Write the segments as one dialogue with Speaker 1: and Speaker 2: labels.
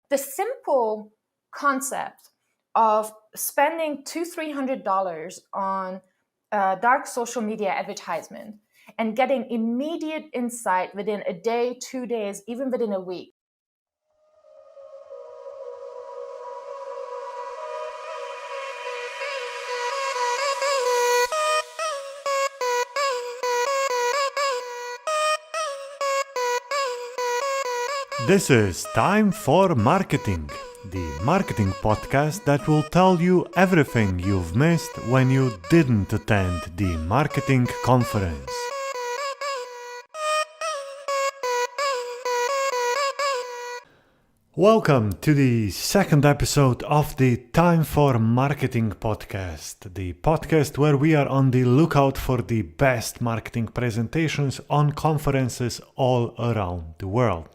Speaker 1: the simple concept of spending $200-300 on dark social media advertisement and getting immediate insight within a day, 2 days, even within a week.
Speaker 2: This is Time for Marketing, the marketing podcast that will tell you everything you've missed when you didn't attend the marketing conference. Welcome to the second episode of the Time for Marketing podcast, the podcast where we are on the lookout for the best marketing presentations on conferences all around the world.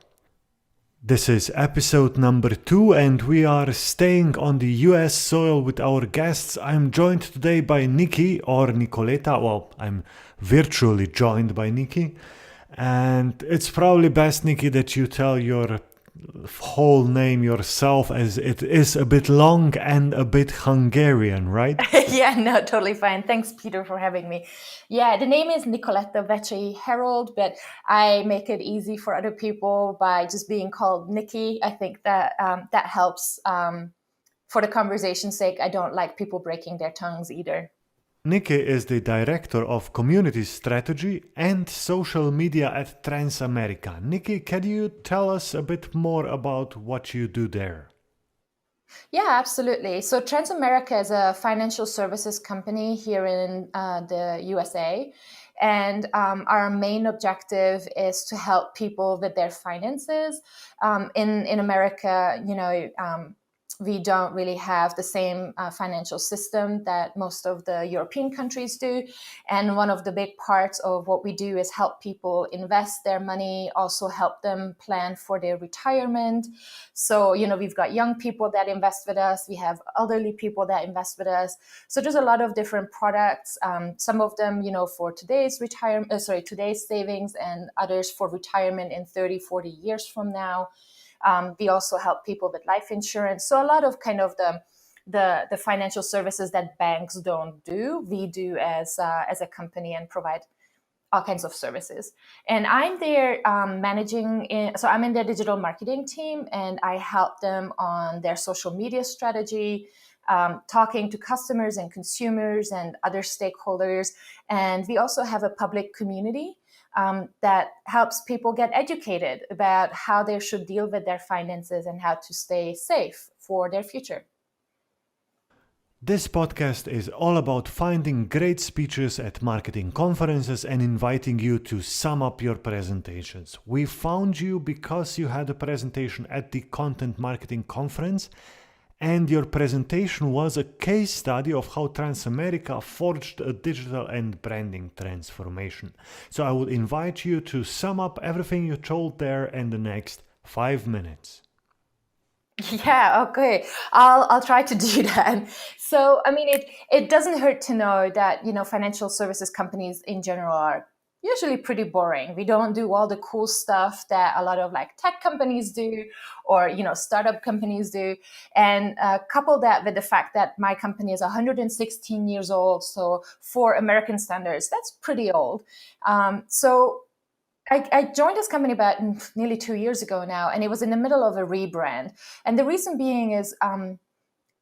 Speaker 2: This is episode number 2 and we are staying on the US soil with our guests. I'm joined today by Niki or Nicoleta. Well, I'm virtually joined by Niki. And it's probably best, Niki, that you tell your whole name yourself, as it is a bit long and a bit Hungarian, right?
Speaker 1: Yeah, no, totally fine. Thanks, Peter, for having me. Yeah, the name is Nicoletta Vecsei Harrold, but I make it easy for other people by just being called Niki. I think that that helps for the conversation's sake. I don't like people breaking their tongues either.
Speaker 2: Niki is the Director of Community Strategy and Social Media at Transamerica. Niki, can you tell us a bit more about what you do there?
Speaker 1: Yeah, absolutely. So Transamerica is a financial services company here in the USA. And our main objective is to help people with their finances. In America, we don't really have the same financial system that most of the European countries do. And one of the big parts of what we do is help people invest their money, also help them plan for their retirement. So, we've got young people that invest with us. We have elderly people that invest with us. So there's a lot of different products. Some of them, for today's today's savings, and others for retirement in 30, 40 years from now. We also help people with life insurance. So a lot of kind of the financial services that banks don't do, we do as a company and provide all kinds of services. And I'm there so I'm in their digital marketing team, and I help them on their social media strategy, talking to customers and consumers and other stakeholders. And we also have a public community that helps people get educated about how they should deal with their finances and how to stay safe for their future.
Speaker 2: This podcast is all about finding great speeches at marketing conferences and inviting you to sum up your presentations. We found you because you had a presentation at the Content Marketing Conference, and your presentation was a case study of how Transamerica forged a digital and branding transformation. So I would invite you to sum up everything you told there in the next 5 minutes.
Speaker 1: Yeah, okay. I'll try to do that. So, I mean, it doesn't hurt to know that, financial services companies in general are usually pretty boring. We don't do all the cool stuff that a lot of like tech companies do, or, startup companies do. And couple that with the fact that my company is 116 years old. So for American standards, that's pretty old. So I joined this company about nearly 2 years ago now, and it was in the middle of a rebrand. And the reason being is,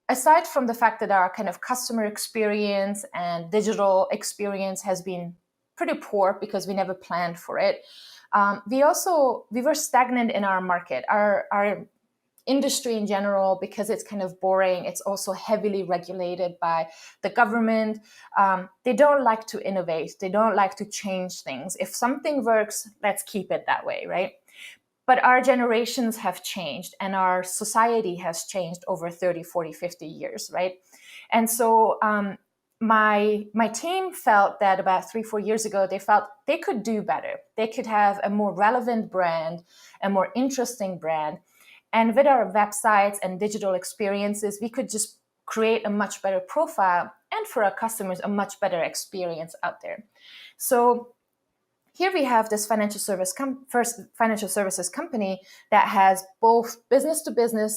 Speaker 1: aside from the fact that our kind of customer experience and digital experience has been pretty poor because we never planned for it, we were stagnant in our market. Our industry in general, because it's kind of boring, it's also heavily regulated by the government. They don't like to innovate. They don't like to change things. If something works, let's keep it that way, right? But our generations have changed, and our society has changed over 30, 40, 50 years, right? And so my team felt that about 3-4 years ago, they felt they could do better. They could have a more relevant brand, a more interesting brand. And with our websites and digital experiences, we could just create a much better profile, and for our customers, a much better experience out there. So here we have this financial services company that has both business to business